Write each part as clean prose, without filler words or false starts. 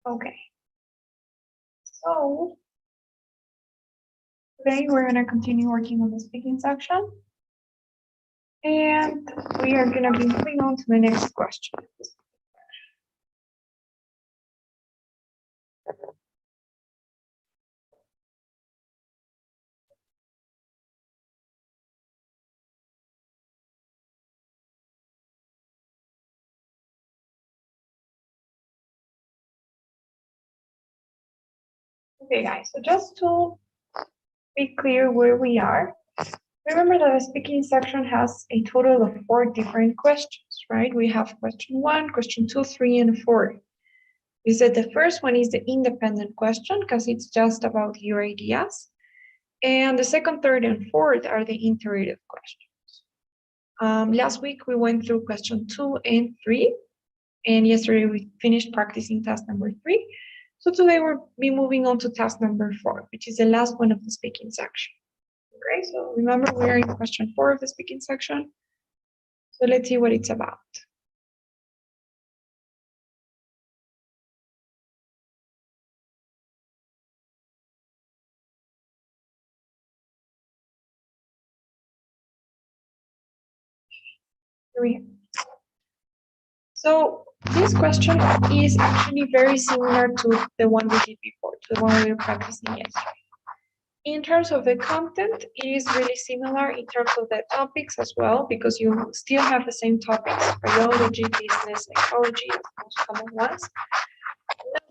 Okay. So today we're going to continue working on the speaking section. And we are going to be moving on to the next question. Okay, guys, so just to be clear where we are, remember that the speaking section has a total of 4 different questions, right? We have question 1, question 2, 3, and 4. We said the first one is the independent question because it's just about your ideas. And the second, third, and fourth are the iterative questions. Last week, we went through question 2 and 3. And yesterday, we finished practicing task number 3. So today, we'll be moving on to task number 4, which is the last one of the speaking section. Okay, so remember, we're in question 4 of the speaking section. So let's see what it's about. Here we go. So this question is actually very similar to the one we did before, to the one we were practicing yesterday. In terms of the content, it is really similar in terms of the topics as well, because you still have the same topics, biology, business, psychology, as most common ones.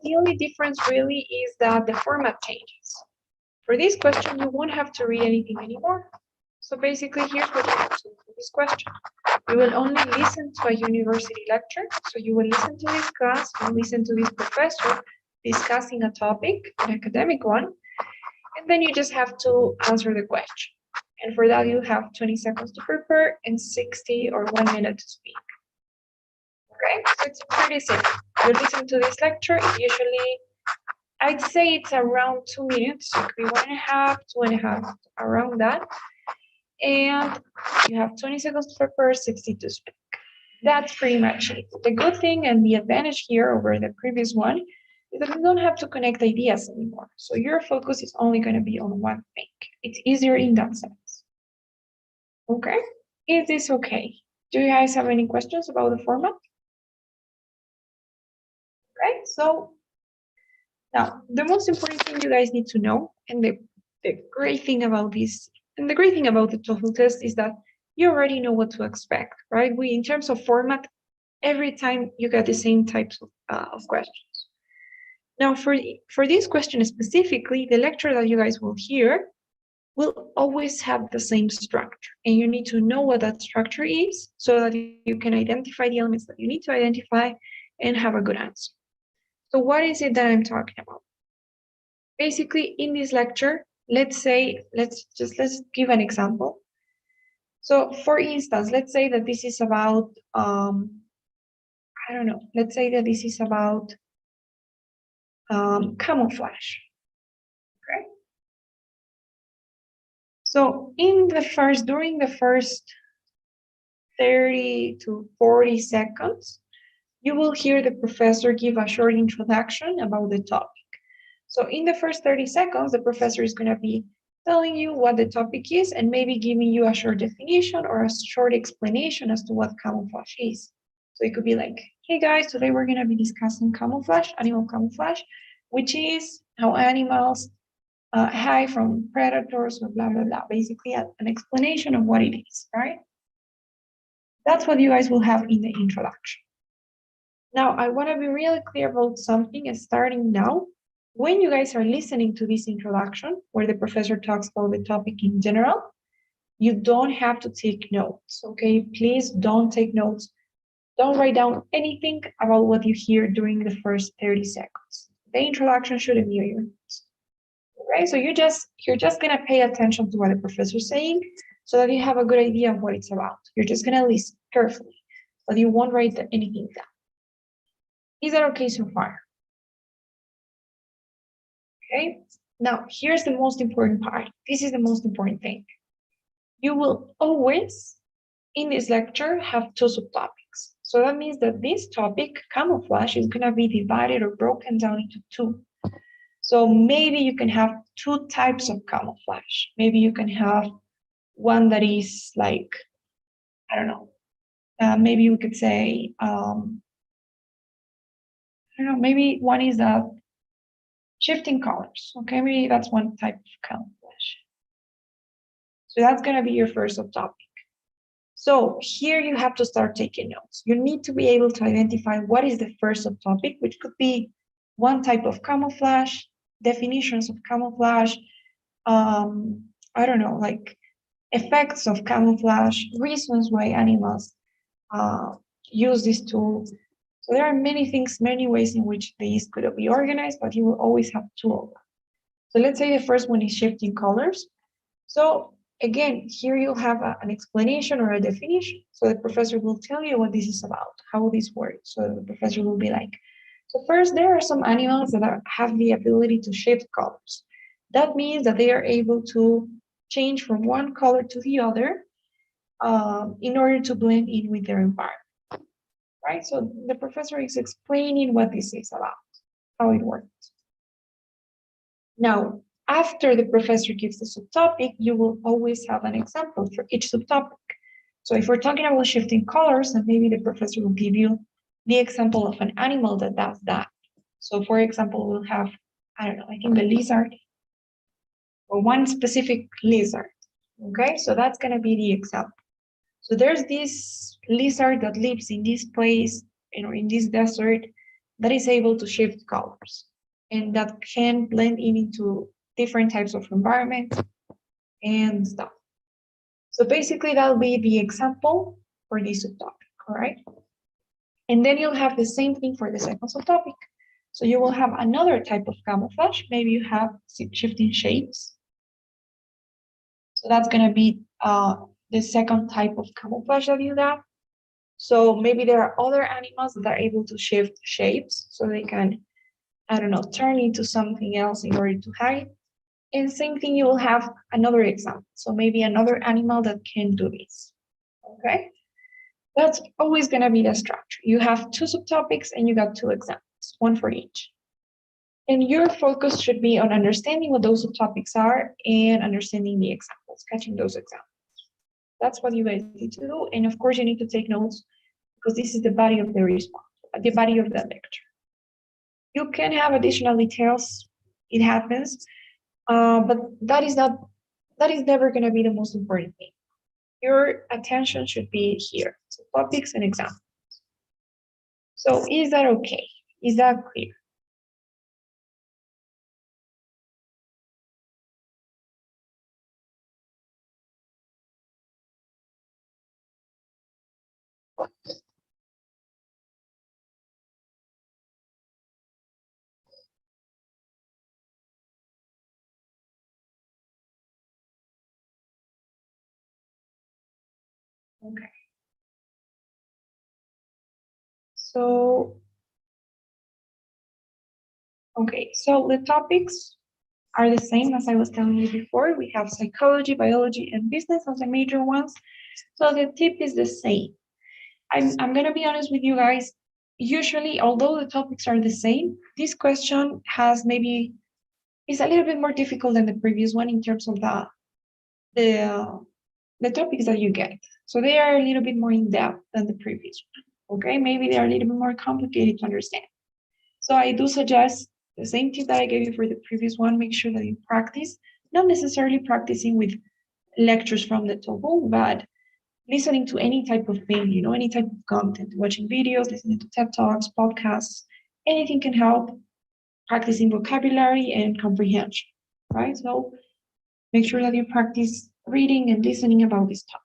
The only difference really is that the format changes. For this question, you won't have to read anything anymore. So basically, here's what you have to do for this question. You will only listen to a university lecture. So you will listen to this class, you will listen to this professor discussing a topic, an academic one, and then you just have to answer the question. And for that, you have 20 seconds to prepare and 60 or 1 minute to speak. Okay, so it's pretty simple. You listen to this lecture, usually, I'd say it's around 2 minutes. It could be 1.5, 2.5, around that. And you have 20 seconds to prepare, 60 to speak. That's pretty much it. The good thing and the advantage here over the previous one is that you don't have to connect ideas anymore. So your focus is only going to be on one thing. It's easier in that sense. Okay? Is this okay? Do you guys have any questions about the format? Okay, so now the most important thing you guys need to know, and the great thing about this, and the great thing about the TOEFL test is that you already know what to expect, right? In terms of format, every time you get the same types of questions. Now, for this question specifically, the lecture that you guys will hear will always have the same structure, and you need to know what that structure is so that you can identify the elements that you need to identify and have a good answer. So what is it that I'm talking about? Basically, in this lecture, let's give an example. So for instance, let's say that this is about, I don't know, let's say that this is about camouflage, okay? So during the first 30 to 40 seconds, you will hear the professor give a short introduction about the topic. So in the first 30 seconds, the professor is going to be telling you what the topic is and maybe giving you a short definition or a short explanation as to what camouflage is. So it could be like, hey guys, today we're going to be discussing camouflage, animal camouflage, which is how animals hide from predators or blah, blah, blah. Basically an explanation of what it is, right? That's what you guys will have in the introduction. Now, I want to be really clear about something starting now. When you guys are listening to this introduction, where the professor talks about the topic in general, you don't have to take notes, okay? Please don't take notes. Don't write down anything about what you hear during the first 30 seconds. The introduction shouldn't be your notes. Okay, so you're just gonna pay attention to what the professor is saying so that you have a good idea of what it's about. You're just gonna listen carefully, but you won't write anything down. Is that okay so far? Okay, now here's the most important part. This is the most important thing. You will always, in this lecture, have 2 subtopics. So that means that this topic, camouflage, is going to be divided or broken down into two. So maybe you can have two types of camouflage. Maybe you can have one that is like, I don't know, maybe we could say, I don't know, maybe one is shifting colors. Okay, maybe that's one type of camouflage. So that's going to be your first subtopic. So here you have to start taking notes. You need to be able to identify what is the first subtopic, which could be one type of camouflage, definitions of camouflage, I don't know, like effects of camouflage, reasons why animals use this tool. So there are many things, many ways in which these could be organized, but you will always have two of them. So let's say the first one is shifting colors. So again, here you'll have an explanation or a definition. So the professor will tell you what this is about, how this works. So the professor will be like, so first, there are some animals that have the ability to shift colors. That means that they are able to change from one color to the other in order to blend in with their environment, right? So the professor is explaining what this is about, how it works. Now, after the professor gives the subtopic, you will always have an example for each subtopic. So if we're talking about shifting colors, then maybe the professor will give you the example of an animal that does that. So for example, we'll have, I don't know, I think the lizard, or one specific lizard. Okay, so that's going to be the example. So there's this lizard that lives in this place, in this desert, that is able to shift colors and that can blend in into different types of environments and stuff. So basically, that'll be the example for this subtopic, all right? And then you'll have the same thing for the second subtopic. So you will have another type of camouflage. Maybe you have shifting shapes. So that's going to be the second type of camouflage that you have. So maybe there are other animals that are able to shift shapes, so they can, I don't know, turn into something else in order to hide. And same thing, you will have another example. So maybe another animal that can do this. Okay, that's always going to be the structure. You have two subtopics and you got two examples, one for each. And your focus should be on understanding what those subtopics are and understanding the examples, catching those examples. That's what you guys need to do. And of course, you need to take notes because this is the body of the response, the body of the lecture. You can have additional details, it happens, but that is never going to be the most important thing. Your attention should be here, so topics and examples. So is that okay? Is that clear? Okay. So, okay, so the topics are the same as I was telling you before. We have psychology, biology, and business as the major ones. So the tip is the same. I'm going to be honest with you guys. Usually, although the topics are the same, this question is a little bit more difficult than the previous one in terms of the topics that you get. So they are a little bit more in depth than the previous one. Okay, maybe they are a little bit more complicated to understand. So I do suggest the same tip that I gave you for the previous one. Make sure that you practice, not necessarily practicing with lectures from the TOEFL, but listening to any type of thing, any type of content, watching videos, listening to TED Talks, podcasts, anything can help practicing vocabulary and comprehension, right? So make sure that you practice reading and listening about these topics.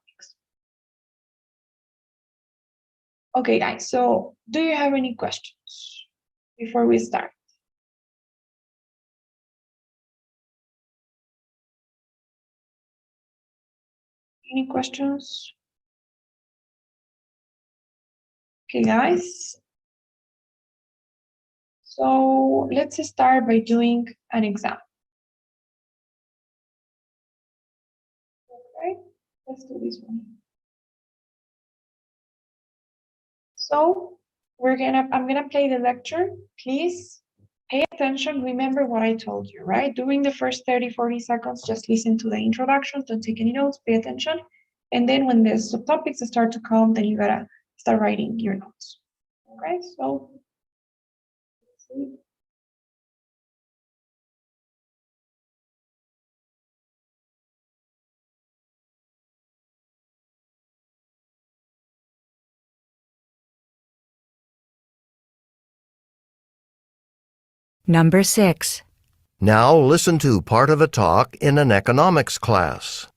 Okay, guys, so do you have any questions before we start? Any questions? Okay, guys. So let's start by doing an example. Okay, let's do this one. So I'm gonna play the lecture. Please pay attention. Remember what I told you, right? During the first 30, 40 seconds, just listen to the introduction. Don't take any notes, pay attention. And then when the subtopics start to come, then you gotta start writing your notes. Okay, so let's see. Number 6. Now listen to part of a talk in an economics class.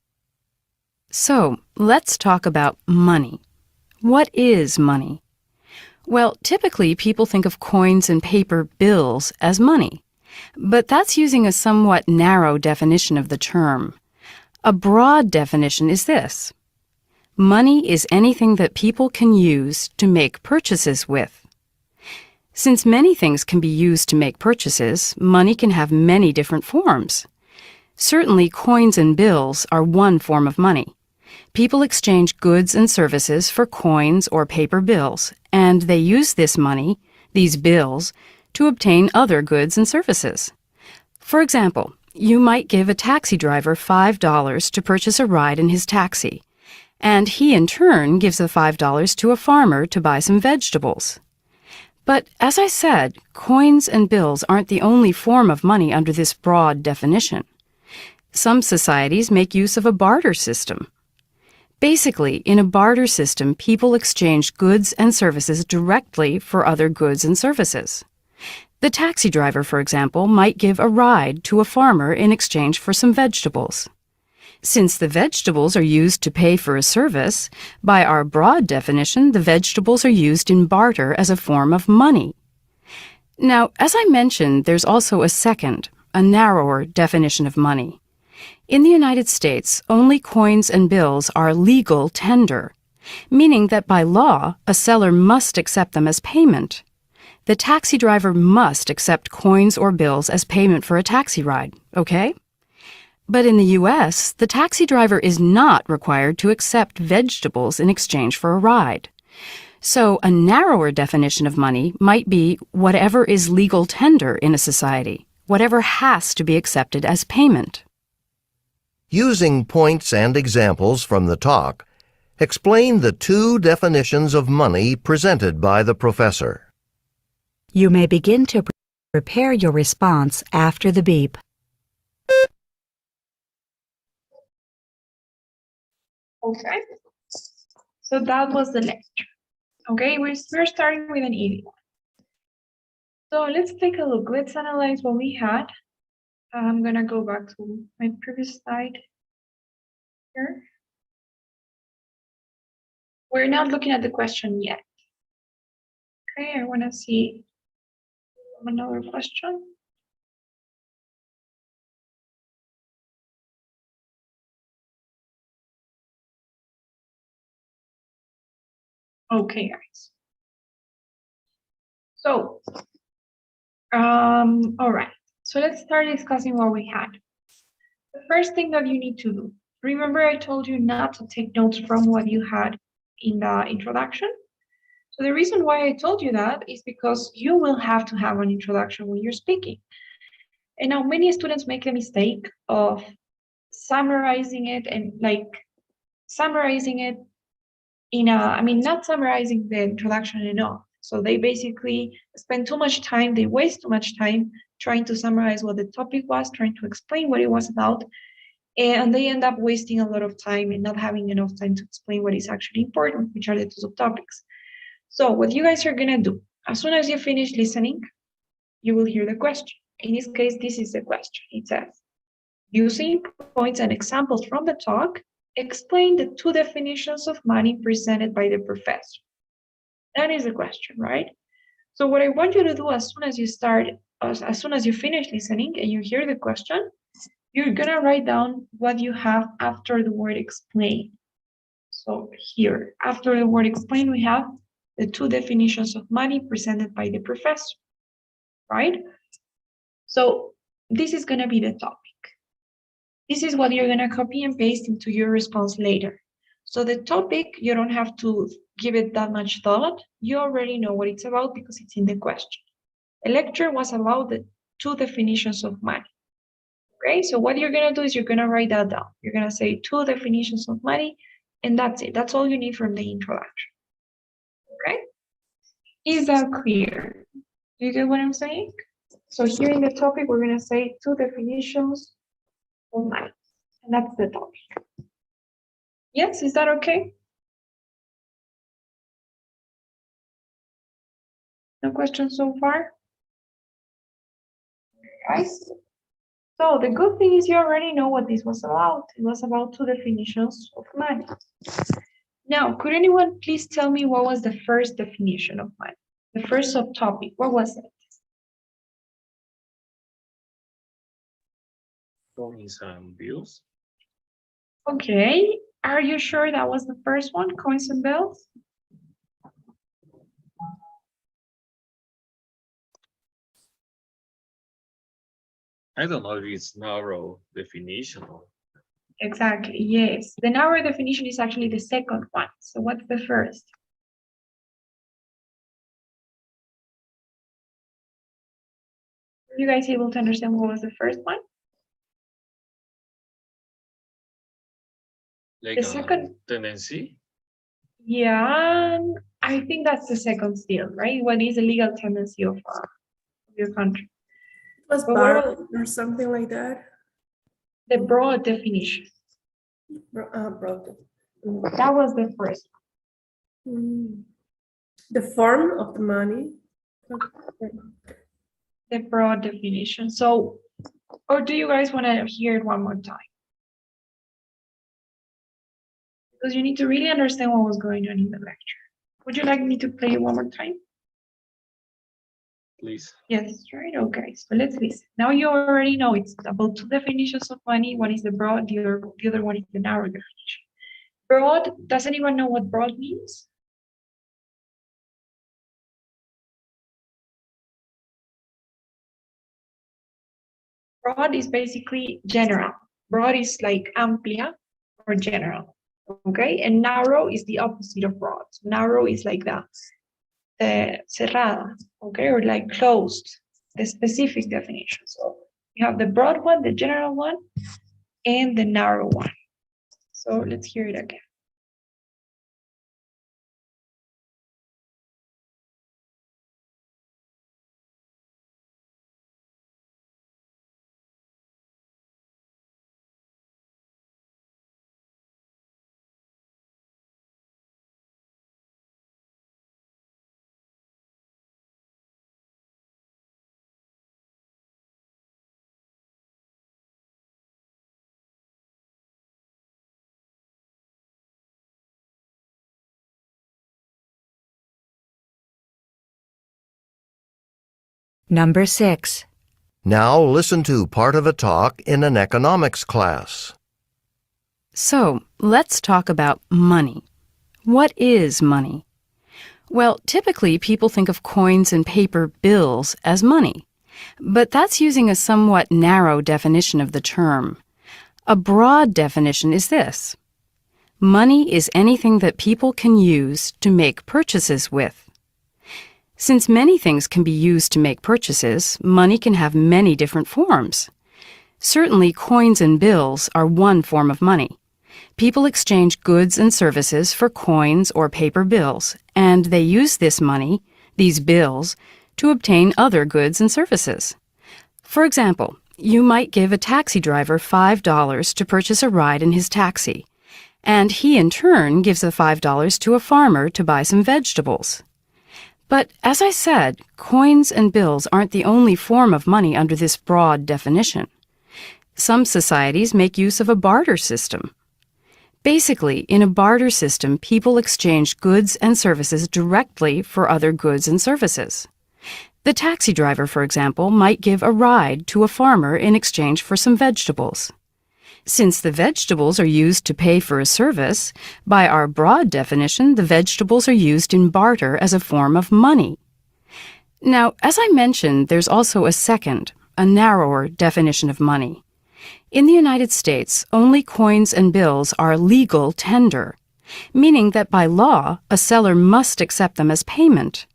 So, let's talk about money. What is money? Well, typically people think of coins and paper bills as money, but that's using a somewhat narrow definition of the term. A broad definition is this: money is anything that people can use to make purchases with. Since many things can be used to make purchases, money can have many different forms. Certainly, coins and bills are one form of money. People exchange goods and services for coins or paper bills, and they use this money, these bills, to obtain other goods and services. For example, you might give a taxi driver $5 to purchase a ride in his taxi, and he in turn gives the $5 to a farmer to buy some vegetables. But as I said, coins and bills aren't the only form of money under this broad definition. Some societies make use of a barter system. Basically, in a barter system, people exchange goods and services directly for other goods and services. The taxi driver, for example, might give a ride to a farmer in exchange for some vegetables. Since the vegetables are used to pay for a service, by our broad definition, the vegetables are used in barter as a form of money. Now, as I mentioned, there's also a second, a narrower definition of money. In the United States, only coins and bills are legal tender, meaning that by law, a seller must accept them as payment. The taxi driver must accept coins or bills as payment for a taxi ride, okay? But in the U.S., the taxi driver is not required to accept vegetables in exchange for a ride. So a narrower definition of money might be whatever is legal tender in a society, whatever has to be accepted as payment. Using points and examples from the talk, explain the two definitions of money presented by the professor. You may begin to prepare your response after the beep. Okay, so that was the lecture. Okay, we're starting with an easy one. So let's take a look. Let's analyze what we had. I'm gonna go back to my previous slide here. We're not looking at the question yet. Okay, I wanna see another question. Okay, guys. So, all right. So let's start discussing what we had. The first thing that you need to do, remember I told you not to take notes from what you had in the introduction? So the reason why I told you that is because you will have to have an introduction when you're speaking. And now many students make the mistake of summarizing it and summarizing it not summarizing the introduction enough. So they basically spend too much time, they waste too much time trying to summarize what the topic was, trying to explain what it was about, and they end up wasting a lot of time and not having enough time to explain what is actually important, which are the two subtopics. So what you guys are gonna do, as soon as you finish listening, you will hear the question. In this case, this is the question. It says, using points and examples from the talk, explain the two definitions of money presented by the professor. That is the question, right? So what I want you to do as soon as you finish listening and you hear the question, you're gonna write down what you have after the word explain. So here, after the word explain, we have the two definitions of money presented by the professor, right? So this is gonna be the topic. This is what you're gonna copy and paste into your response later. So the topic, you don't have to give it that much thought. You already know what it's about because it's in the question. The lecture was about the two definitions of money. Okay, so what you're gonna do is you're gonna write that down. You're gonna say two definitions of money, and that's it. That's all you need from the introduction. Okay? Is that clear? Do you get what I'm saying? So here in the topic, we're gonna say two definitions of money, and that's the topic. Yes, is that okay? No questions so far? Guys? So the good thing is you already know what this was about. It was about two definitions of money. Now, could anyone please tell me what was the first definition of money? The first subtopic, what was it? Coins and bills. Okay, are you sure that was the first one, coins and bills? I don't know if it's narrow definition or Exactly, yes. The narrow definition is actually the second one. So what's the first? Are you guys able to understand what was the first one? like The a second, tendency. yeah, I think that's the second still, right? What is the legal tendency of your country? It was But what about borrowed or something like that. the broad definition? Broken. That was the first. The form of the money. The broad definition. So, or do you guys want to hear it one more time? Because you need to really understand what was going on in the lecture. Would you like me to play it one more time? Please. Yes, right. Okay, so let's listen. Now you already know it's about two definitions of money. One is the broad, the other one is the narrow definition. Broad, does anyone know what broad means? Broad is basically general. Broad is like amplia or general. Okay, and narrow is the opposite of broad. Narrow is like that, cerrada, okay, or like closed, the specific definition. So you have the broad one, the general one, and the narrow one. So let's hear it again. Number 6. Now listen to part of a talk in an economics class. So, let's talk about money. What is money? Well, typically people think of coins and paper bills as money, but that's using a somewhat narrow definition of the term. A broad definition is this: money is anything that people can use to make purchases with. Since many things can be used to make purchases, money can have many different forms. Certainly, coins and bills are one form of money. People exchange goods and services for coins or paper bills, and they use this money, these bills, to obtain other goods and services. For example, you might give a taxi driver $5 to purchase a ride in his taxi, and he in turn gives the $5 to a farmer to buy some vegetables. But as I said, coins and bills aren't the only form of money under this broad definition. Some societies make use of a barter system. Basically, in a barter system, people exchange goods and services directly for other goods and services. The taxi driver, for example, might give a ride to a farmer in exchange for some vegetables. Since the vegetables are used to pay for a service, by our broad definition, the vegetables are used in barter as a form of money. Now, as I mentioned, there's also a second, a narrower definition of money. In the United States, only coins and bills are legal tender. meaning that by law, a seller must accept them as payment.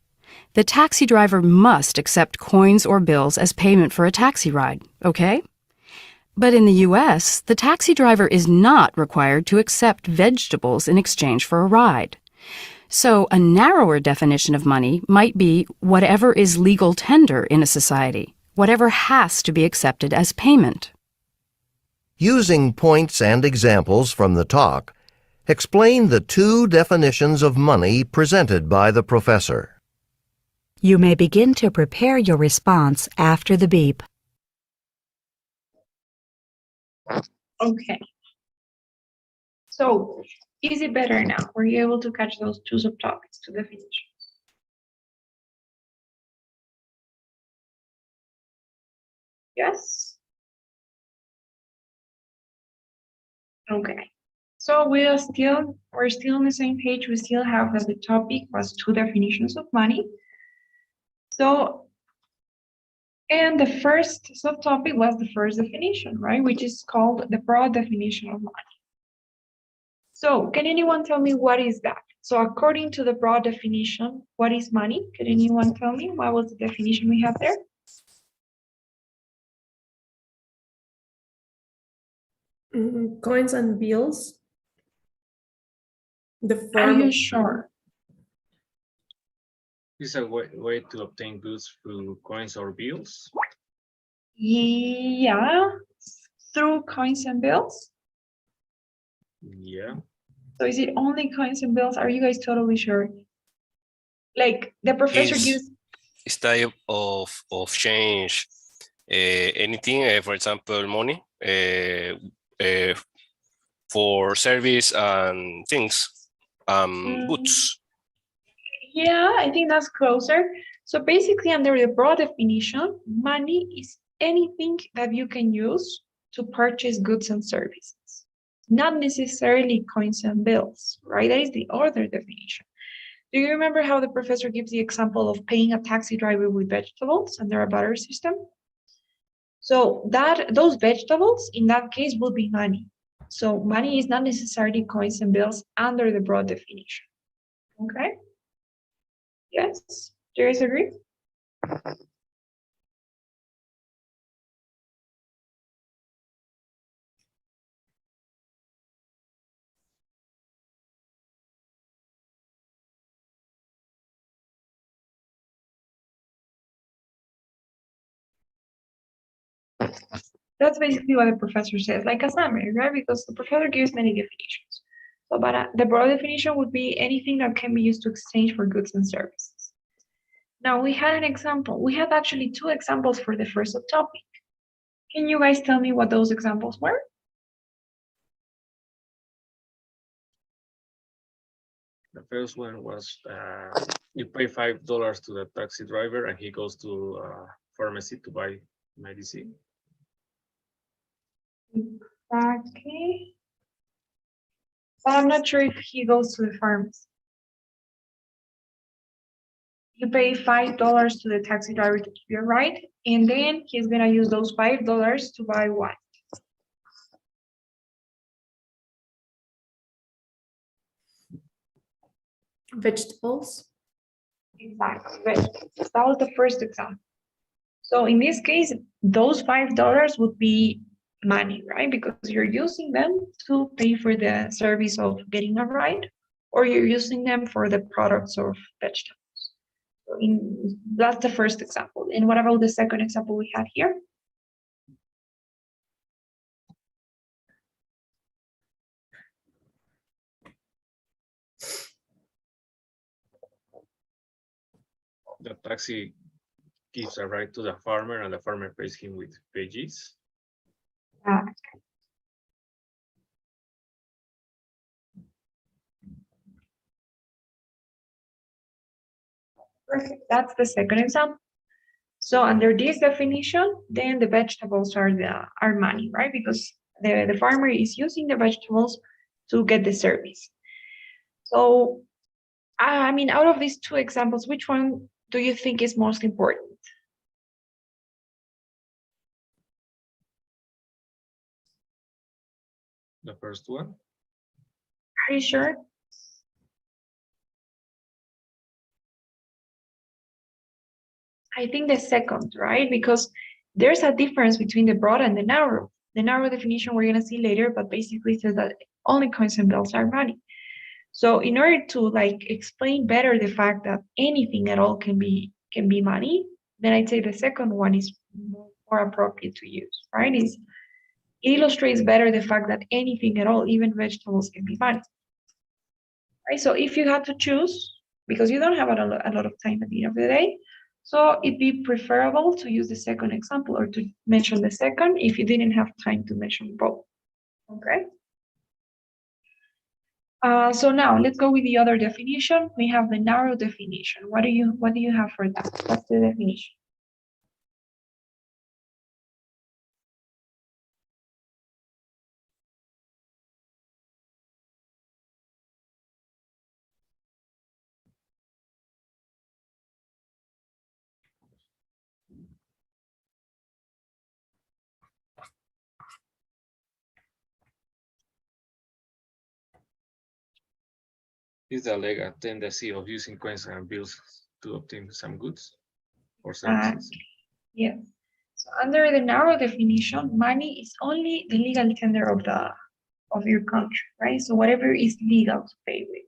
The taxi driver must accept coins or bills as payment for a taxi ride, okay? But in the U.S., the taxi driver is not required to accept vegetables in exchange for a ride. So a narrower definition of money might be whatever is legal tender in a society, whatever has to be accepted as payment. Using points and examples from the talk, explain the two definitions of money presented by the professor. You may begin to prepare your response after the beep. Okay. So, is it better now? Were you able to catch those two subtopics to definitions? Yes? Okay. So we're still on the same page. We still have that the topic was two definitions of money. So, and the first subtopic was the first definition, right? Which is called the broad definition of money. So can anyone tell me what is that? So according to the broad definition, what is money? Can anyone tell me what was the definition we have there? Coins and bills. The Are form you of sure? Is a way to obtain goods through coins or bills? Yeah, through coins and bills. Yeah. So is it only coins and bills? Are you guys totally sure? Like the professor gives. It's type of change anything, for example, money for service and things, goods. Yeah, I think that's closer. So basically, under the broad definition, money is anything that you can use to purchase goods and services, not necessarily coins and bills, right? That is the other definition. Do you remember how the professor gives the example of paying a taxi driver with vegetables under a barter system? So those vegetables in that case will be money. So money is not necessarily coins and bills under the broad definition. Okay? Yes? Do you guys agree? That's basically what the professor says, like a summary, right? Because the professor gives many definitions. So, but the broad definition would be anything that can be used to exchange for goods and services. Now, we had an example. We have actually two examples for the first subtopic. Can you guys tell me what those examples were? The first one was you pay $5 to the taxi driver and he goes to pharmacy to buy medicine. Exactly. But I'm not sure if he goes to the pharmacy. You pay $5 to the taxi driver to give you a ride, and then he's gonna use those $5 to buy what? vegetables. Exactly, vegetables. That was the first example. So in this case, those $5 would be money, right? Because you're using them to pay for the service of getting a ride, or you're using them for the products of vegetables. So that's the first example. And what about the second example we had here? The taxi gives a ride to the farmer and the farmer pays him with veggies. Perfect. That's the second example. So under this definition, then the vegetables are money, right? Because the farmer is using the vegetables to get the service. So, I mean, out of these two examples, which one do you think is most important? The first one. Are you sure? I think the second, right? Because there's a difference between the broad and the narrow. The narrow definition we're going to see later, but basically says that only coins and bills are money. So in order to like explain better the fact that anything at all can be money, then I'd say the second one is more appropriate to use, right? It illustrates better the fact that anything at all, even vegetables, can be money. Right? So if you had to choose, because you don't have a lot of time at the end of the day, so it'd be preferable to use the second example or to mention the second if you didn't have time to mention both. Okay. So now let's go with the other definition. We have the narrow definition. What do you have for that? What's the definition? Is the legal tendency of using coins and bills to obtain some goods or services? Yes. So under the narrow definition, money is only the legal tender of your country, right? So whatever is legal to pay with.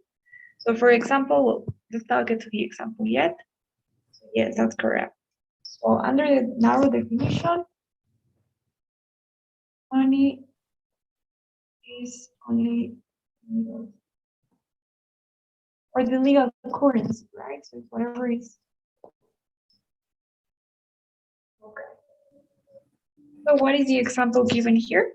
So for example, let's not get to the example yet. So yes, that's correct. So under the narrow definition, money is only legal, or the legal currency, right? So it's whatever is. Okay. So what is the example given here?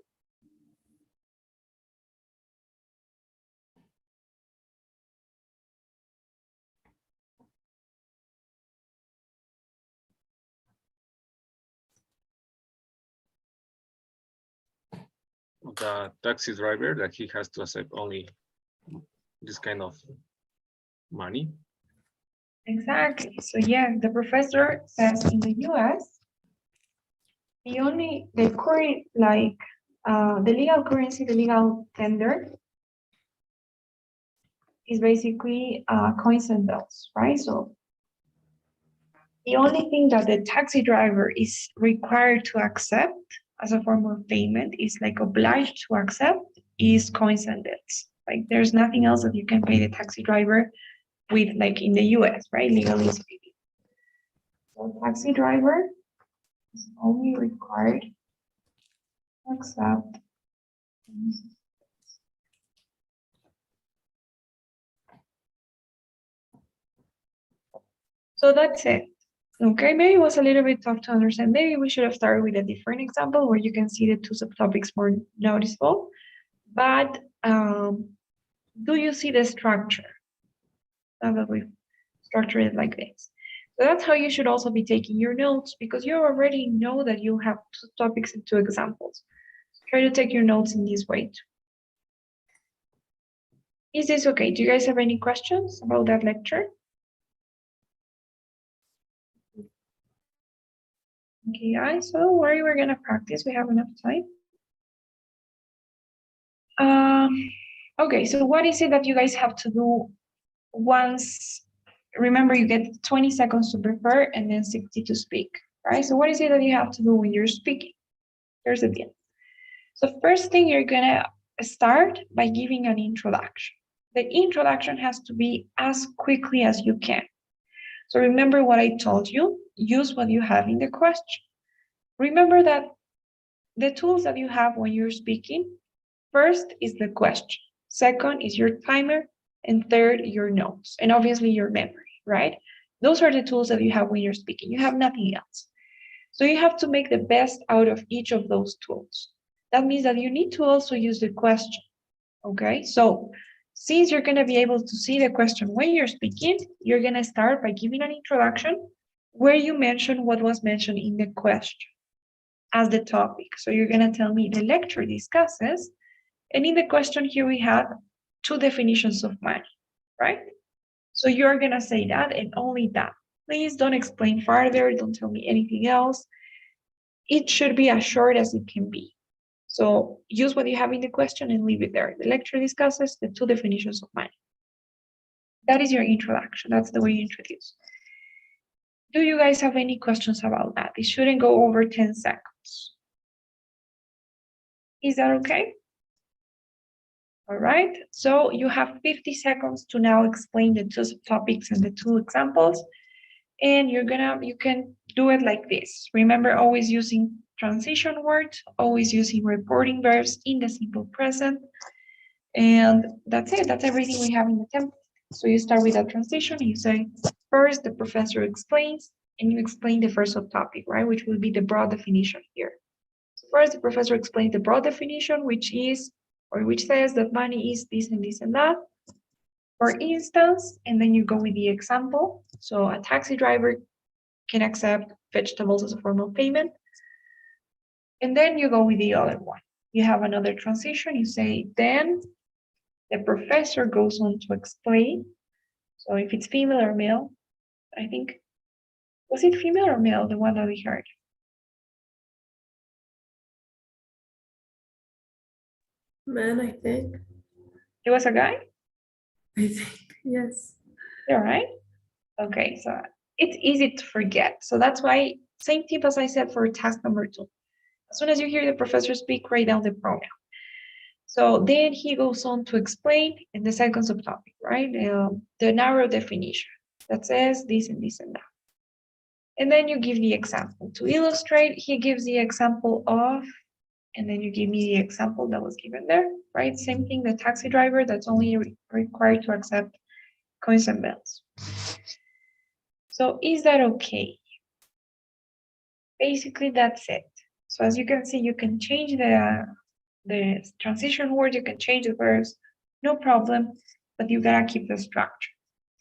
The taxi driver, that he has to accept only this kind of money. Exactly. So yeah, the professor says in the US, the current, like the legal currency, the legal tender is basically coins and bills, right? So the only thing that the taxi driver is required to accept as a form of payment, is like obliged to accept, is coins and bills. Like there's nothing else that you can pay the taxi driver with, like in the US, right? Legally speaking. So taxi driver is only required to accept. So that's it. Okay, maybe it was a little bit tough to understand. Maybe we should have started with a different example where you can see the two subtopics more noticeable. But do you see the structure? Now that we've structured it like this. So that's how you should also be taking your notes, because you already know that you have two topics and two examples. Try to take your notes in this way too. Is this okay? Do you guys have any questions about that lecture? Okay, guys, so don't worry, we're gonna practice. We have enough time. Okay, so what is it that you guys have to do once? Remember, you get 20 seconds to prepare and then 60 to speak, right? So what is it that you have to do when you're speaking? Here's the deal. So first thing, you're gonna start by giving an introduction. The introduction has to be as quickly as you can. So remember what I told you, use what you have in the question. Remember that the tools that you have when you're speaking, first is the question, second is your timer, and third, your notes, and obviously your memory, right? Those are the tools that you have when you're speaking. You have nothing else. So you have to make the best out of each of those tools. That means that you need to also use the question, okay? So since you're gonna be able to see the question when you're speaking, you're gonna start by giving an introduction where you mention what was mentioned in the question as the topic. So you're gonna tell me the lecture discusses, and in the question here we have two definitions of money, right? So you're gonna say that and only that. Please don't explain further, don't tell me anything else. It should be as short as it can be. So use what you have in the question and leave it there. The lecture discusses the two definitions of money. That is your introduction. That's the way you introduce. Do you guys have any questions about that? It shouldn't go over 10 seconds. Is that okay? All right, so you have 50 seconds to now explain the two subtopics and the two examples. And you can do it like this. Remember, always using transition words, always using reporting verbs in the simple present. And that's it, that's everything we have in the template. So you start with a transition, you say, first the professor explains, and you explain the first subtopic, right? Which will be the broad definition here. So first the professor explains the broad definition, which says that money is this and this and that. For instance, and then you go with the example. So a taxi driver can accept vegetables as a form of payment. And then you go with the other one. You have another transition. You say, then the professor goes on to explain. So if it's female or male, I think, was it female or male, the one that we heard? Man, I think. It was a guy? I think, yes. All right. Okay, so it's easy to forget. So that's why, same tip as I said for task number 2. As soon as you hear the professor speak, write down the pronoun. So then he goes on to explain in the second subtopic, right? The narrow definition that says this and this and that. And then you give the example. To illustrate, he gives the example of, and then you give me the example that was given there, right? Same thing, the taxi driver that's only required to accept coins and bills. So is that okay? Basically, that's it. So as you can see, you can change the transition word, you can change the verbs, no problem, but you gotta keep the structure.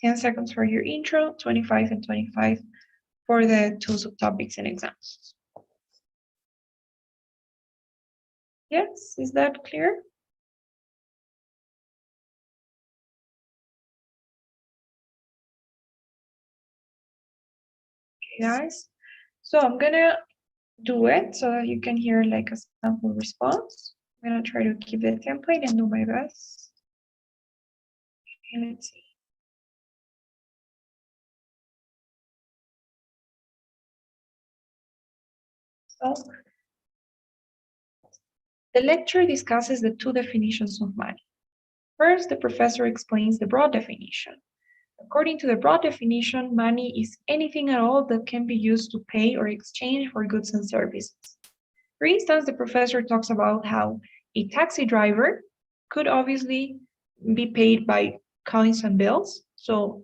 10 seconds for your intro, 25 and 25 for the two subtopics and examples. Yes, is that clear? Okay, guys. So I'm gonna do it so that you can hear like a sample response. I'm gonna try to keep the template and do my best. Okay, let's see. So the lecture discusses the two definitions of money. First, the professor explains the broad definition. According to the broad definition, money is anything at all that can be used to pay or exchange for goods and services. For instance, the professor talks about how a taxi driver could obviously be paid by coins and bills. So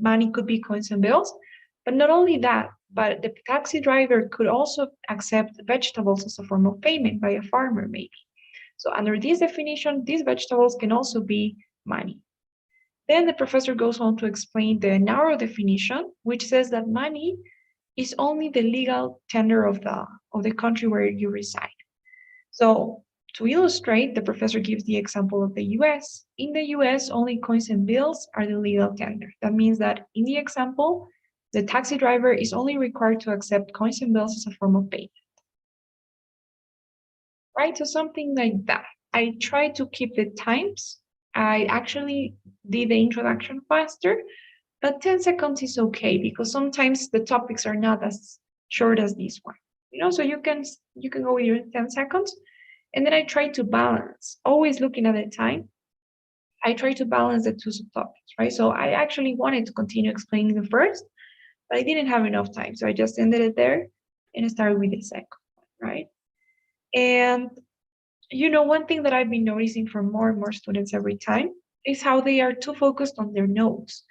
money could be coins and bills. But not only that, but the taxi driver could also accept vegetables as a form of payment by a farmer, maybe. So under this definition, these vegetables can also be money. Then the professor goes on to explain the narrow definition, which says that money is only the legal tender of the country where you reside. So to illustrate, the professor gives the example of the US. In the US, only coins and bills are the legal tender. That means that in the example, the taxi driver is only required to accept coins and bills as a form of payment. Right, so something like that. I try to keep the times. I actually did the introduction faster, but 10 seconds is okay because sometimes the topics are not as short as this one. So you can go with your 10 seconds, and then I try to balance, always looking at the time. I try to balance the two subtopics, right? So I actually wanted to continue explaining the first, but I didn't have enough time, so I just ended it there and started with the second one, right? And one thing that I've been noticing from more and more students every time is how they are too focused on their notes.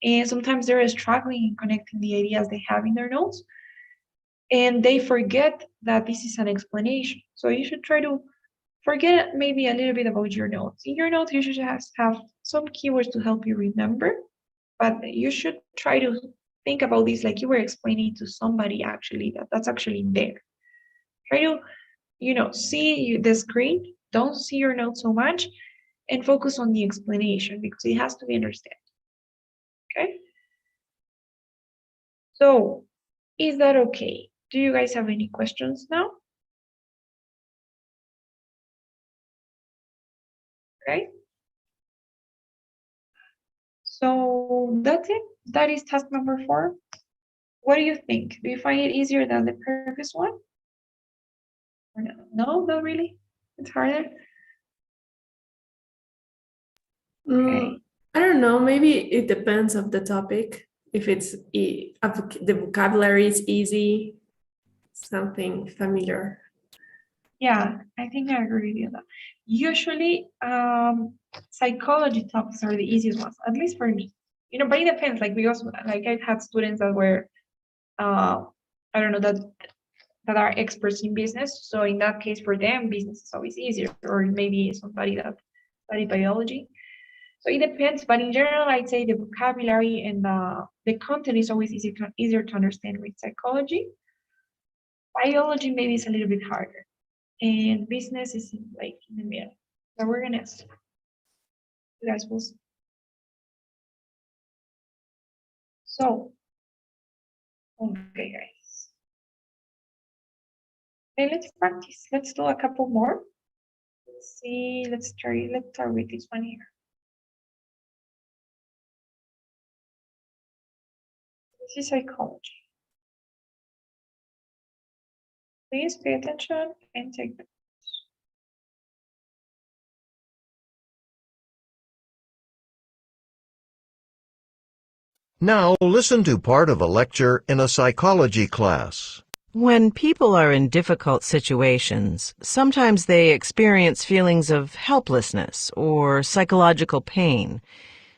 And sometimes they're struggling in connecting the ideas they have in their notes. And they forget that this is an explanation. So you should try to forget maybe a little bit about your notes. In your notes, you should have some keywords to help you remember. But you should try to think about this like you were explaining to somebody actually, that's actually there. Try to see the screen, don't see your notes so much, and focus on the explanation because it has to be understood. Okay? So, is that okay? Do you guys have any questions now? Okay? So, that's it. That is task number 4. What do you think? Do you find it easier than the previous one? Or no? No, not really. It's harder. Okay. I don't know. Maybe it depends of the topic. If the vocabulary is easy, something familiar. Yeah, I think I agree with you. That usually, psychology topics are the easiest ones, at least for me. But it depends. Like because like I've had students that were, I don't know that are experts in business. So in that case, for them, business is always easier. Or maybe somebody that studied biology. So it depends, but in general, I'd say the vocabulary and the content is always easier to understand with psychology. Biology maybe is a little bit harder, and business is like in the middle. So we're gonna see. You guys will see. So, okay, guys. Okay, let's practice. Let's do a couple more. Let's see. Let's start with this one here. This is psychology. Please pay attention and take the. Now listen to part of a lecture in a psychology class. When people are in difficult situations, sometimes they experience feelings of helplessness or psychological pain.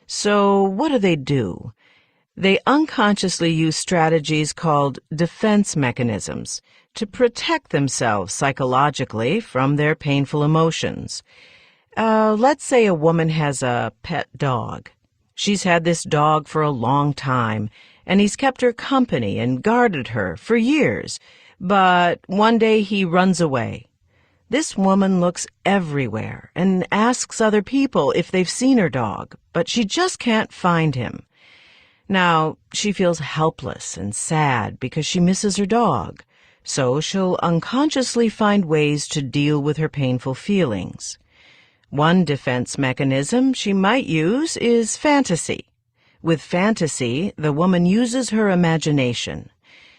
So what do? They unconsciously use strategies called defense mechanisms to protect themselves psychologically from their painful emotions. Let's say a woman has a pet dog. She's had this dog for a long time, and he's kept her company and guarded her for years, but one day he runs away. This woman looks everywhere and asks other people if they've seen her dog, but she just can't find him. Now, she feels helpless and sad because she misses her dog, so she'll unconsciously find ways to deal with her painful feelings. One defense mechanism she might use is fantasy. With fantasy, the woman uses her imagination.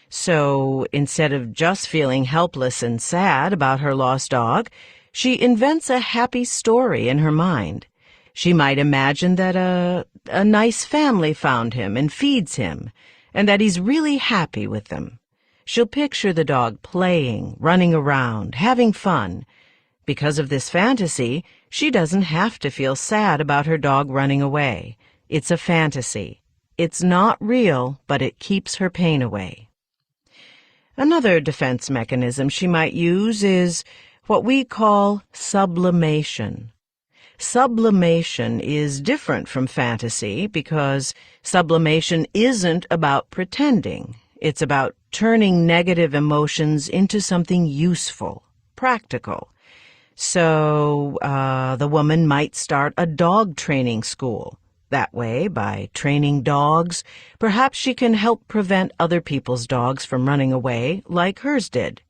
So, instead of just feeling helpless and sad about her lost dog, she invents a happy story in her mind. She might imagine that a nice family found him and feeds him, and that he's really happy with them. She'll picture the dog playing, running around, having fun. Because of this fantasy, she doesn't have to feel sad about her dog running away. It's a fantasy. It's not real, but it keeps her pain away. Another defense mechanism she might use is what we call sublimation. Sublimation is different from fantasy because sublimation isn't about pretending. It's about turning negative emotions into something useful, practical. So the woman might start a dog training school. That way, by training dogs, perhaps she can help prevent other people's dogs from running away like hers did.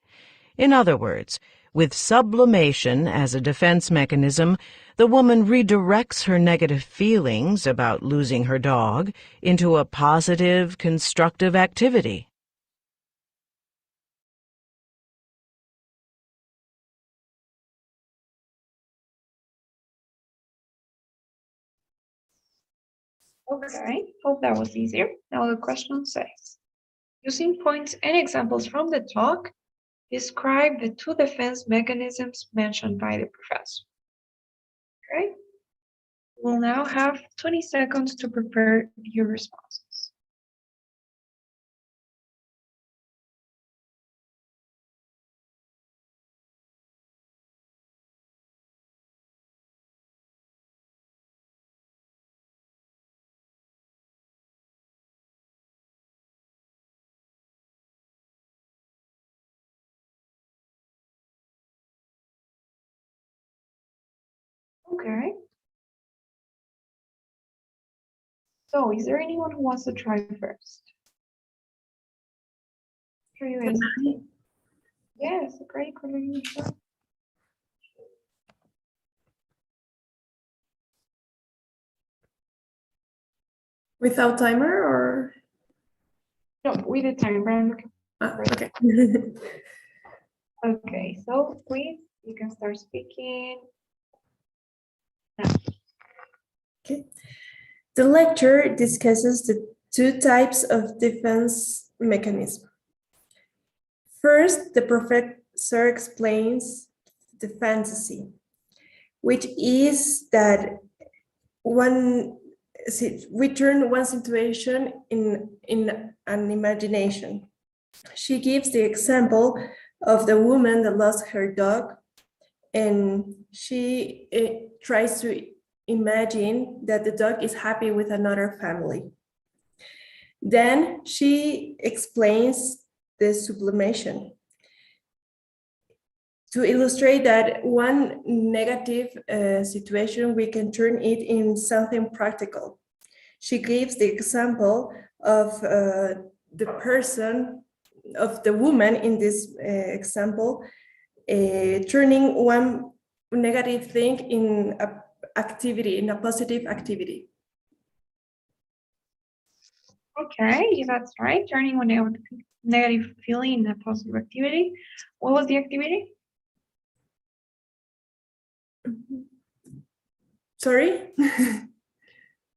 In other words, with sublimation as a defense mechanism, the woman redirects her negative feelings about losing her dog into a positive, constructive activity. Okay, hope that was easier. Now the question says, using points and examples from the talk, describe the two defense mechanisms mentioned by the professor. Okay, we'll now have 20 seconds to prepare your responses. Okay. So, is there anyone who wants to try first? Sure, you guys. Yes, great. Sure. Without timer or? No, with the time, Brian. Okay. Okay, so please, you can start speaking. Okay. The lecture discusses the two types of defense mechanism. First, the professor explains the fantasy, which is that we turn one situation in an imagination. She gives the example of the woman that lost her dog, and she tries to imagine that the dog is happy with another family. Then she explains the sublimation to illustrate that one negative situation, we can turn it in something practical. She gives the example of the person, of the woman in this example, turning one negative thing in a activity, in a positive activity. Okay, that's right. Turning one negative feeling in a positive activity. What was the activity? Sorry?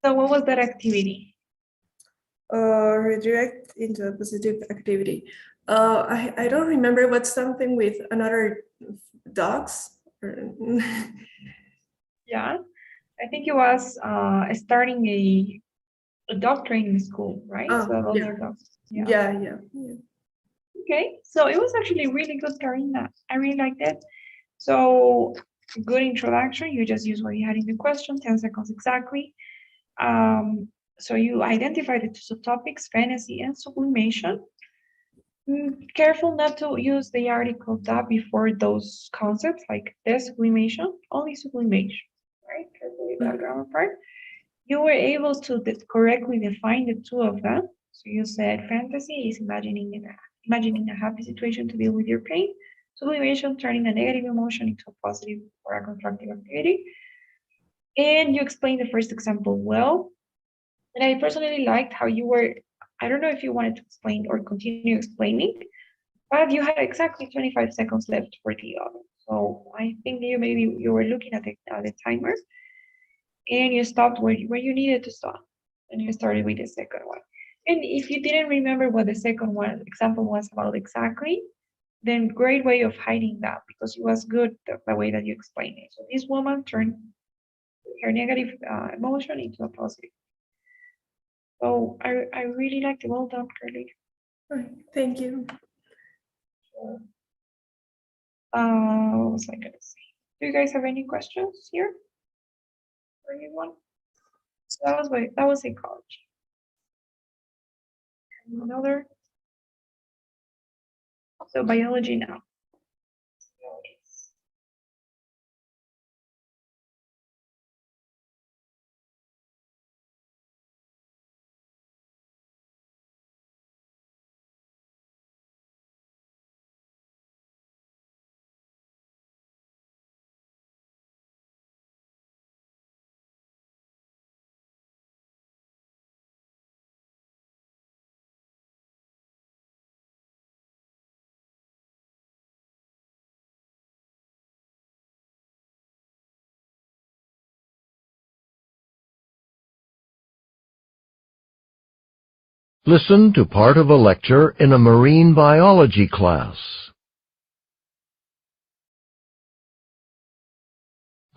So what was that activity? Redirect into a positive activity. I don't remember, but something with another dogs. Yeah, I think it was starting a dog training school, right? Oh, So those yeah. are dogs. Yeah. Okay, so it was actually really good, Karina. I really liked it. So good introduction. You just use what you had in the question, 10 seconds exactly. So you identified the two subtopics, fantasy and sublimation. Careful not to use the article that before those concepts like the sublimation, only sublimation, right? Careful with that grammar part. You were able to correctly define the two of them. So you said fantasy is imagining a happy situation to deal with your pain. Sublimation, turning a negative emotion into a positive or a constructive activity. And you explained the first example well. And I personally liked how you were, I don't know if you wanted to explain or continue explaining, but you had exactly 25 seconds left for the other. So I think you were looking at the timer and you stopped where you needed to stop. And you started with the second one. And if you didn't remember what the second one example was about exactly, then great way of hiding that because it was good the way that you explained it. So this woman turned her negative emotion into a positive. So I really liked it. Well done, Curly. Thank you. What was I gonna say? Do you guys have any questions here? For anyone? So that was ecology. Another. So biology now. Listen to part of a lecture in a marine biology class.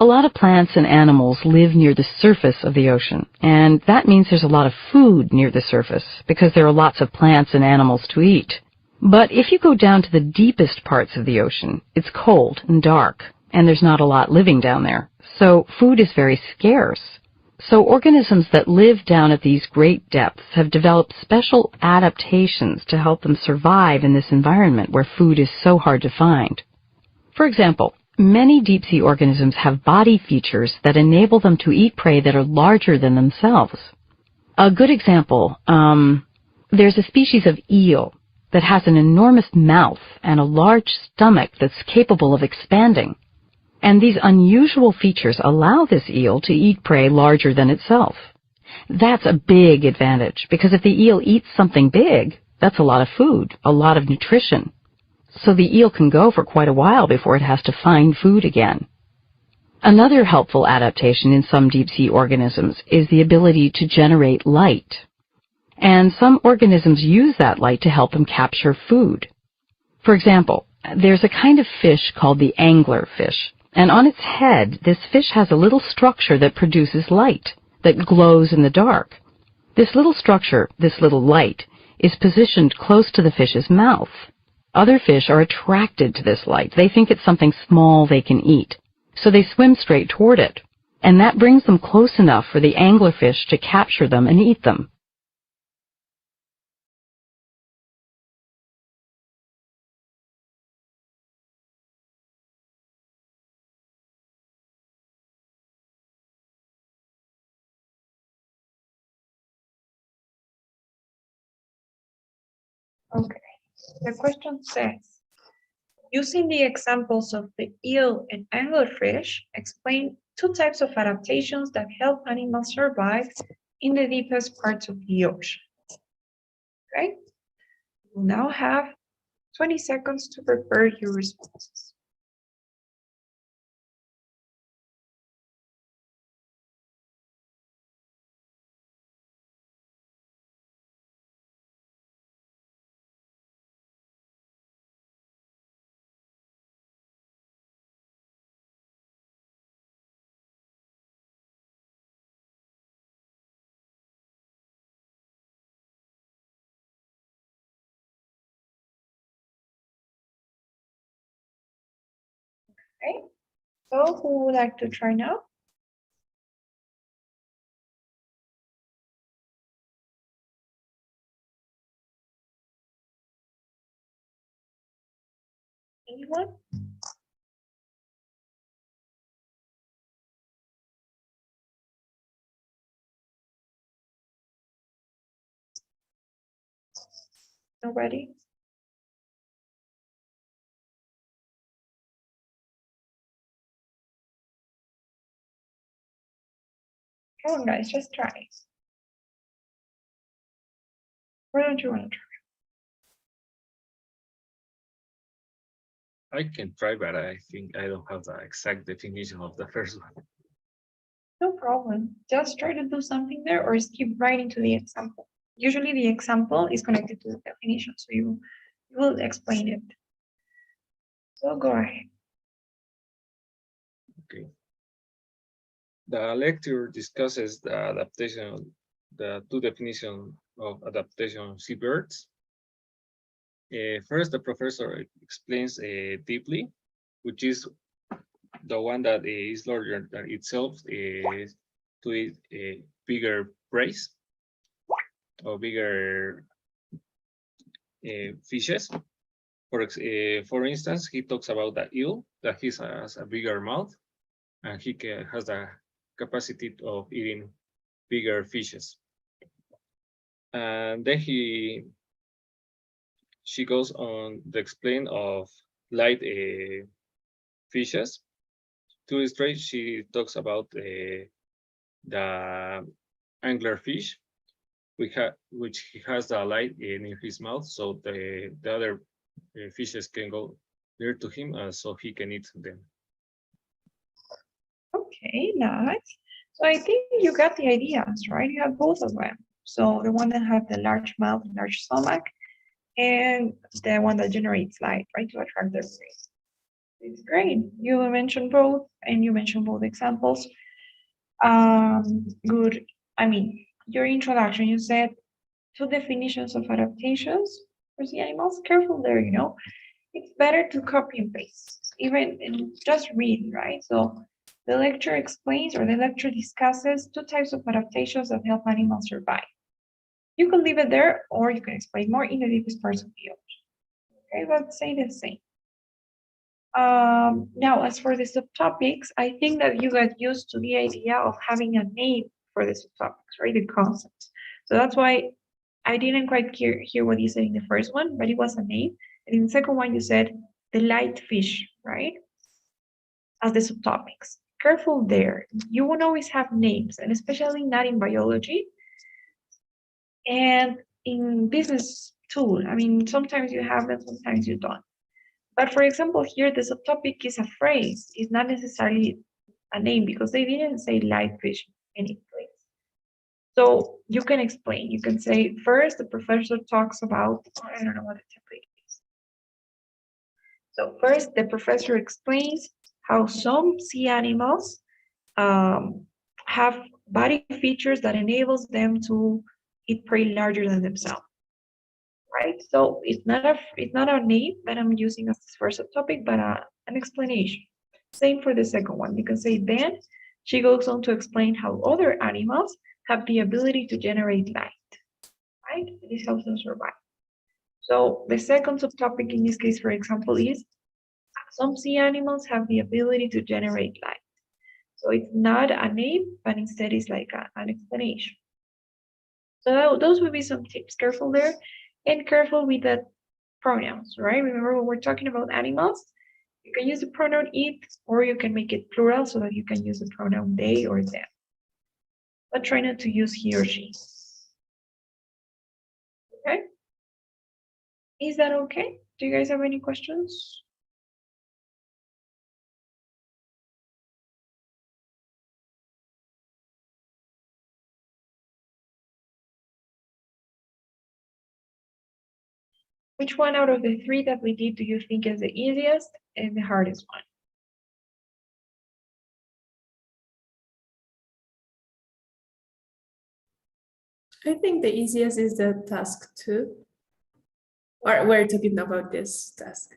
A lot of plants and animals live near the surface of the ocean, and that means there's a lot of food near the surface because there are lots of plants and animals to eat. But if you go down to the deepest parts of the ocean, it's cold and dark, and there's not a lot living down there, so food is very scarce. So organisms that live down at these great depths have developed special adaptations to help them survive in this environment where food is so hard to find. For example, many deep-sea organisms have body features that enable them to eat prey that are larger than themselves. A good example, there's a species of eel that has an enormous mouth and a large stomach that's capable of expanding. And these unusual features allow this eel to eat prey larger than itself. That's a big advantage, because if the eel eats something big, That's a lot of food, a lot of nutrition. So the eel can go for quite a while before it has to find food again. Another helpful adaptation in some deep-sea organisms is the ability to generate light. And some organisms use that light to help them capture food. For example, there's a kind of fish called the anglerfish, and on its head, this fish has a little structure that produces light, that glows in the dark. This little structure, this little light, is positioned close to the fish's mouth. Other fish are attracted to this light. They think it's something small they can eat, so they swim straight toward it, and that brings them close enough for the anglerfish to capture them and eat them. Okay, the question says, using the examples of the eel and anglerfish, explain two types of adaptations that help animals survive in the deepest parts of the ocean. Okay, you now have 20 seconds to prepare your responses. Okay, so who would like to try now? Anyone? Nobody? Come on, guys, just try. Why don't you want to try? I can try, but I think I don't have the exact definition of the first one. No problem. Just try to do something there or skip right into the example. Usually the example is connected to the definition, so you will explain it. So go ahead. Okay. The lecture discusses the adaptation, the two definitions of adaptation seabirds. First, the professor explains deeply, which is the one that is larger than itself, to eat a bigger prey or bigger fishes. For instance, he talks about the eel that he has a bigger mouth and he has the capacity of eating bigger fishes. And then she goes on the explain of light fishes. To illustrate, she talks about the anglerfish, which he has the light in his mouth, so the other fishes can go near to him, so he can eat them. Okay, nice. So I think you got the ideas, right? You have both of them. So the one that has the large mouth and large stomach, and the one that generates light, right, to attract their prey. It's great. You mentioned both, and you mentioned both examples. Good. I mean, your introduction, you said two definitions of adaptations for the animals. Careful there, you know. It's better to copy and paste, even in just read, right? So the lecture explains or the lecture discusses two types of adaptations that help animals survive. You can leave it there, or you can explain more in the deepest parts of the ocean. Okay, let's say the same. Now, as for the subtopics, I think that you got used to the idea of having a name for the subtopics, right? The concepts. So that's why I didn't quite hear what you said in the first one, but it was a name. And in the second one, you said the light fish, right? As the subtopics. Careful there. You won't always have names, and especially not in biology. And in business tool. I mean, sometimes you have it, sometimes you don't. But for example, here the subtopic is a phrase. It's not necessarily a name because they didn't say light vision in any place. So you can explain. You can say first the professor talks about, I don't know what the template is. So first the professor explains how some sea animals have body features that enables them to eat prey larger than themselves. Right? So it's not a name that I'm using as the first subtopic, but an explanation. Same for the second one. You can say then she goes on to explain how other animals have the ability to generate light. Right? This helps them survive. So the second subtopic in this case, for example, is some sea animals have the ability to generate light. So it's not a name, but instead it's like an explanation. So those would be some tips. Careful there, and careful with the pronouns, right? Remember when we're talking about animals, you can use the pronoun it, or you can make it plural so that you can use the pronoun they or them. But try not to use he or she. Okay? Is that okay? Do you guys have any questions? Which one out of the three that we did do you think is the easiest and the hardest one? I think the easiest is the task 2. Or we're talking about this task.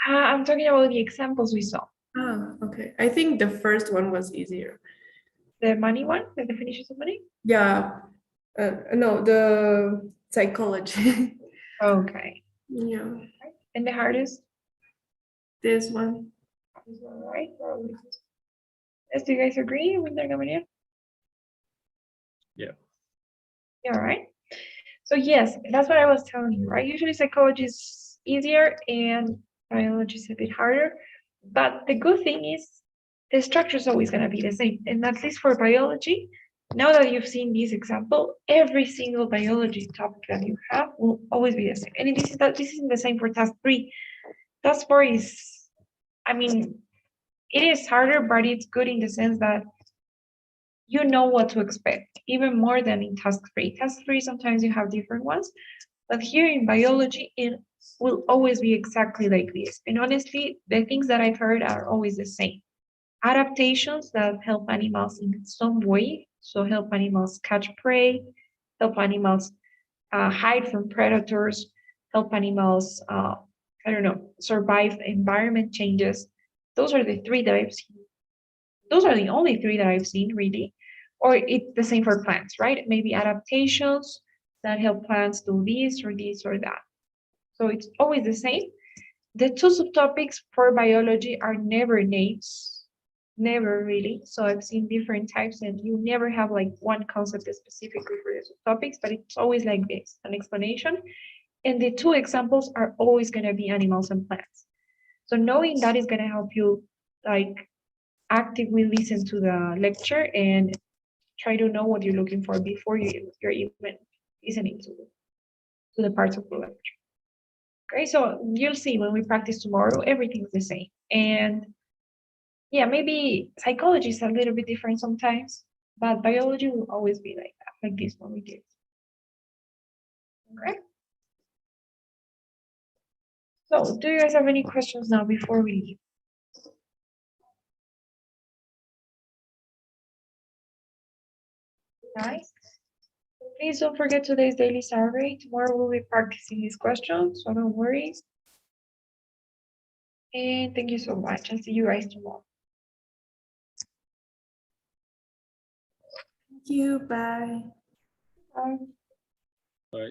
I'm talking about the examples we saw. Ah, okay. I think the first one was easier. The money one, the definitions of money? Yeah. No, the psychology. Okay. Yeah. And the hardest? This one. This one, right? Yes, do you guys agree with that, Gabriel? Yeah. Yeah, right. So yes, that's what I was telling you, right? Usually psychology is easier and biology is a bit harder. But the good thing is the structure is always going to be the same. And at least for biology, now that you've seen this example, every single biology topic that you have will always be the same. And this isn't the same for task 3. Task 4 is, I mean, it is harder, but it's good in the sense that you know what to expect, even more than in task 3. Task 3, sometimes you have different ones, but here in biology, it will always be exactly like this. And honestly, the things that I've heard are always the same. Adaptations that help animals in some way, so help animals catch prey, help animals hide from predators, help animals, I don't know, survive environment changes. Those are the 3 that I've seen. Those are the only 3 that I've seen, really. Or it's the same for plants, right? Maybe adaptations that help plants do this or that. So it's always the same. The 2 subtopics for biology are never names, never really. So I've seen different types and you never have like one concept specifically for the subtopics, but it's always like this, an explanation. And the 2 examples are always going to be animals and plants. So knowing that is going to help you like actively listen to the lecture and try to know what you're looking for before you're even listening to the parts of the lecture. Okay, so you'll see when we practice tomorrow, everything's the same. And yeah, maybe psychology is a little bit different sometimes, but biology will always be like that, like this one we did. Okay. So do you guys have any questions now before we leave? Guys, please don't forget today's daily survey. Tomorrow we'll be practicing these questions, so don't worry. And thank you so much. I'll see you guys tomorrow. Thank you. Bye. Bye. Bye.